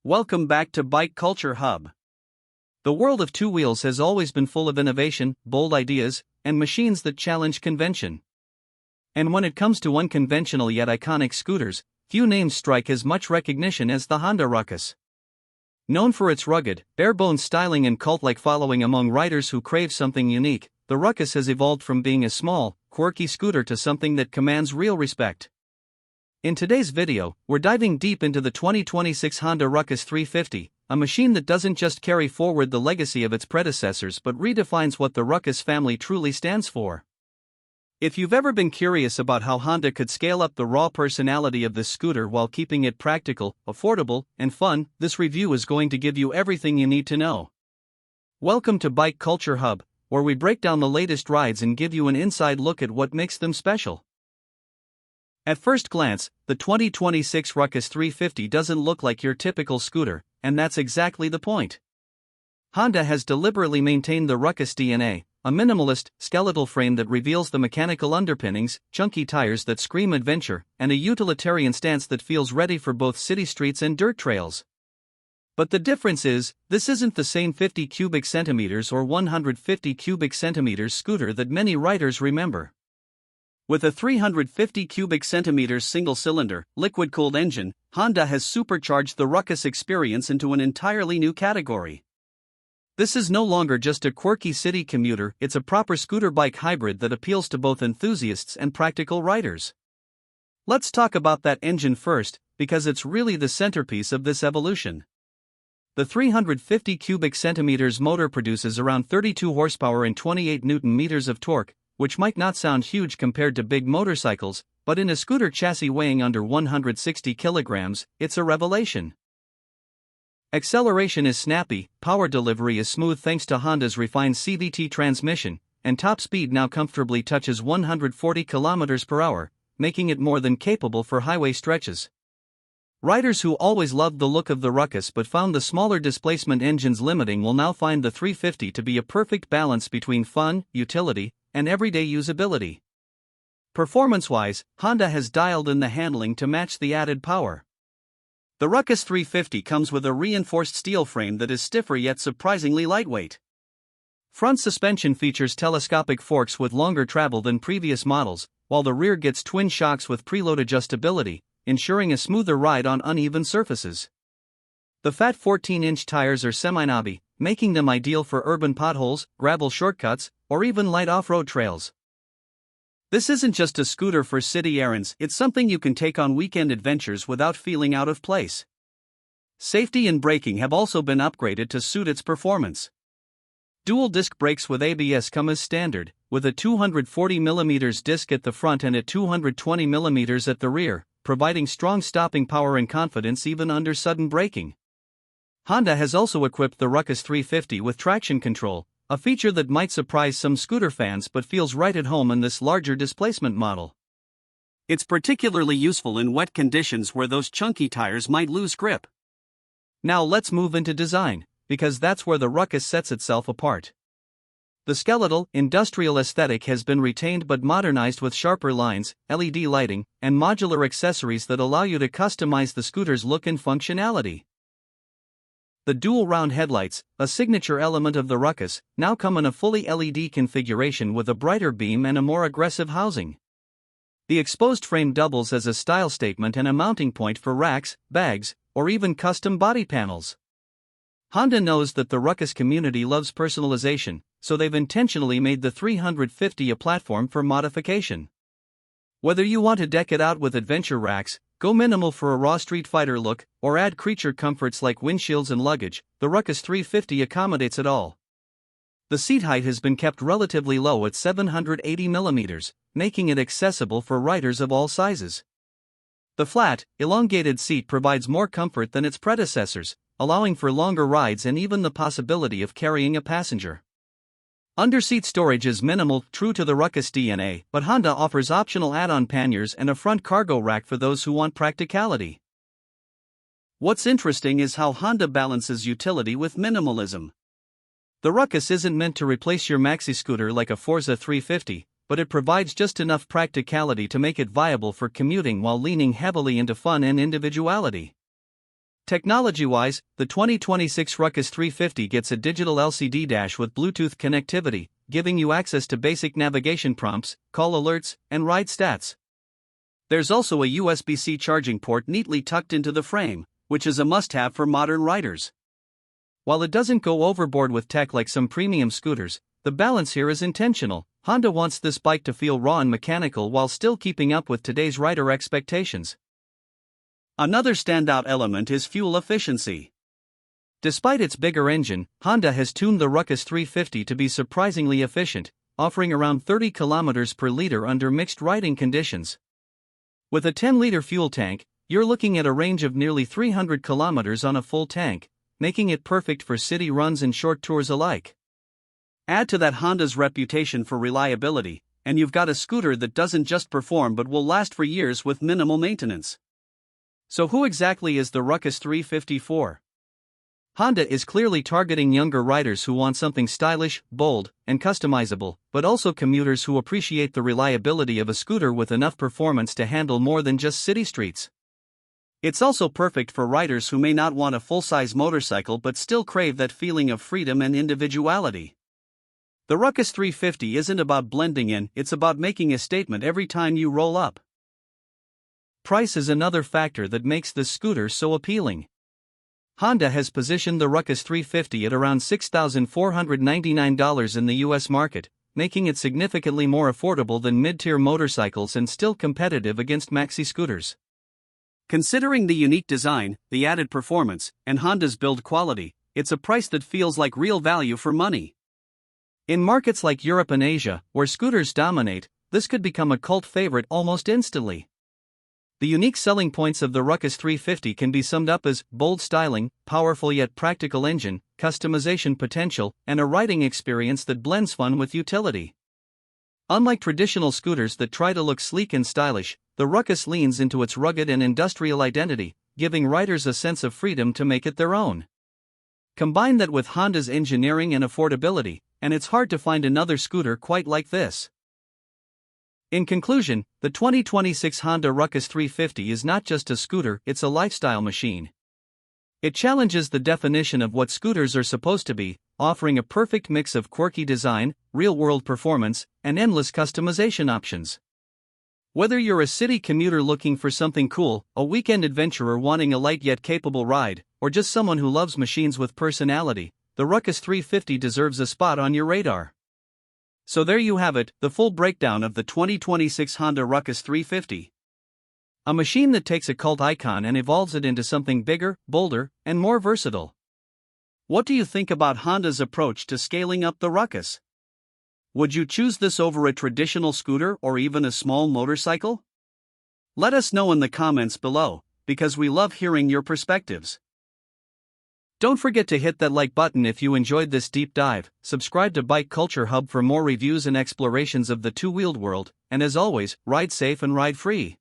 Welcome back to Bike Culture Hub. The world of two wheels has always been full of innovation, bold ideas, and machines that challenge convention. And when it comes to unconventional yet iconic scooters, few names strike as much recognition as the Honda Ruckus. Known for its rugged, bare-bones styling and cult-like following among riders who crave something unique, the Ruckus has evolved from being a small, quirky scooter to something that commands real respect. In today's video, we're diving deep into the 2026 Honda Ruckus 350, a machine that doesn't just carry forward the legacy of its predecessors but redefines what the Ruckus family truly stands for. If you've ever been curious about how Honda could scale up the raw personality of this scooter while keeping it practical, affordable, and fun, this review is going to give you everything you need to know. Welcome to Bike Culture Hub, where we break down the latest rides and give you an inside look at what makes them special. At first glance, the 2026 Ruckus 350 doesn't look like your typical scooter, and that's exactly the point. Honda has deliberately maintained the Ruckus DNA, a minimalist, skeletal frame that reveals the mechanical underpinnings, chunky tires that scream adventure, and a utilitarian stance that feels ready for both city streets and dirt trails. But the difference is, this isn't the same 50 cubic centimeters or 150 cubic centimeters scooter that many riders remember. With a 350 cubic centimeters single-cylinder, liquid-cooled engine, Honda has supercharged the Ruckus experience into an entirely new category. This is no longer just a quirky city commuter, it's a proper scooter-bike hybrid that appeals to both enthusiasts and practical riders. Let's talk about that engine first, because it's really the centerpiece of this evolution. The 350 cubic centimeters motor produces around 32 horsepower and 28 newton-meters of torque, which might not sound huge compared to big motorcycles, but in a scooter chassis weighing under 160 kilograms, it's a revelation. Acceleration is snappy, power delivery is smooth thanks to Honda's refined CVT transmission, and top speed now comfortably touches 140 km per hour, making it more than capable for highway stretches. Riders who always loved the look of the Ruckus but found the smaller displacement engines limiting will now find the 350 to be a perfect balance between fun, utility, and everyday usability. Performance-wise, Honda has dialed in the handling to match the added power. The Ruckus 350 comes with a reinforced steel frame that is stiffer yet surprisingly lightweight. Front suspension features telescopic forks with longer travel than previous models, while the rear gets twin shocks with preload adjustability, ensuring a smoother ride on uneven surfaces. The fat 14-inch tires are semi-knobby, making them ideal for urban potholes, gravel shortcuts, or even light off-road trails. This isn't just a scooter for city errands, it's something you can take on weekend adventures without feeling out of place. Safety and braking have also been upgraded to suit its performance. Dual disc brakes with ABS come as standard, with a 240mm disc at the front and a 220mm at the rear, providing strong stopping power and confidence even under sudden braking. Honda has also equipped the Ruckus 350 with traction control, a feature that might surprise some scooter fans but feels right at home in this larger displacement model. It's particularly useful in wet conditions where those chunky tires might lose grip. Now let's move into design, because that's where the Ruckus sets itself apart. The skeletal, industrial aesthetic has been retained but modernized with sharper lines, LED lighting, and modular accessories that allow you to customize the scooter's look and functionality. The dual round headlights, a signature element of the Ruckus, now come in a fully LED configuration with a brighter beam and a more aggressive housing. The exposed frame doubles as a style statement and a mounting point for racks, bags, or even custom body panels. Honda knows that the Ruckus community loves personalization, so they've intentionally made the 350 a platform for modification. Whether you want to deck it out with adventure racks, go minimal for a raw Street Fighter look, or add creature comforts like windshields and luggage, the Ruckus 350 accommodates it all. The seat height has been kept relatively low at 780mm, making it accessible for riders of all sizes. The flat, elongated seat provides more comfort than its predecessors, allowing for longer rides and even the possibility of carrying a passenger. Underseat storage is minimal, true to the Ruckus DNA, but Honda offers optional add-on panniers and a front cargo rack for those who want practicality. What's interesting is how Honda balances utility with minimalism. The Ruckus isn't meant to replace your maxi scooter like a Forza 350, but it provides just enough practicality to make it viable for commuting while leaning heavily into fun and individuality. Technology-wise, the 2026 Ruckus 350 gets a digital LCD dash with Bluetooth connectivity, giving you access to basic navigation prompts, call alerts, and ride stats. There's also a USB-C charging port neatly tucked into the frame, which is a must-have for modern riders. While it doesn't go overboard with tech like some premium scooters, the balance here is intentional. Honda wants this bike to feel raw and mechanical while still keeping up with today's rider expectations. Another standout element is fuel efficiency. Despite its bigger engine, Honda has tuned the Ruckus 350 to be surprisingly efficient, offering around 30 km per liter under mixed riding conditions. With a 10-liter fuel tank, you're looking at a range of nearly 300 km on a full tank, making it perfect for city runs and short tours alike. Add to that Honda's reputation for reliability, and you've got a scooter that doesn't just perform but will last for years with minimal maintenance. So who exactly is the Ruckus 350 for? Honda is clearly targeting younger riders who want something stylish, bold, and customizable, but also commuters who appreciate the reliability of a scooter with enough performance to handle more than just city streets. It's also perfect for riders who may not want a full-size motorcycle but still crave that feeling of freedom and individuality. The Ruckus 350 isn't about blending in, it's about making a statement every time you roll up. Price is another factor that makes this scooter so appealing. Honda has positioned the Ruckus 350 at around $6,499 in the US market, making it significantly more affordable than mid-tier motorcycles and still competitive against maxi scooters. Considering the unique design, the added performance, and Honda's build quality, it's a price that feels like real value for money. In markets like Europe and Asia, where scooters dominate, this could become a cult favorite almost instantly. The unique selling points of the Ruckus 350 can be summed up as bold styling, powerful yet practical engine, customization potential, and a riding experience that blends fun with utility. Unlike traditional scooters that try to look sleek and stylish, the Ruckus leans into its rugged and industrial identity, giving riders a sense of freedom to make it their own. Combine that with Honda's engineering and affordability, and it's hard to find another scooter quite like this. In conclusion, the 2026 Honda Ruckus 350 is not just a scooter, it's a lifestyle machine. It challenges the definition of what scooters are supposed to be, offering a perfect mix of quirky design, real-world performance, and endless customization options. Whether you're a city commuter looking for something cool, a weekend adventurer wanting a light yet capable ride, or just someone who loves machines with personality, the Ruckus 350 deserves a spot on your radar. So there you have it, the full breakdown of the 2026 Honda Ruckus 350. A machine that takes a cult icon and evolves it into something bigger, bolder, and more versatile. What do you think about Honda's approach to scaling up the Ruckus? Would you choose this over a traditional scooter or even a small motorcycle? Let us know in the comments below, because we love hearing your perspectives. Don't forget to hit that like button if you enjoyed this deep dive, subscribe to Bike Culture Hub for more reviews and explorations of the two-wheeled world, and as always, ride safe and ride free.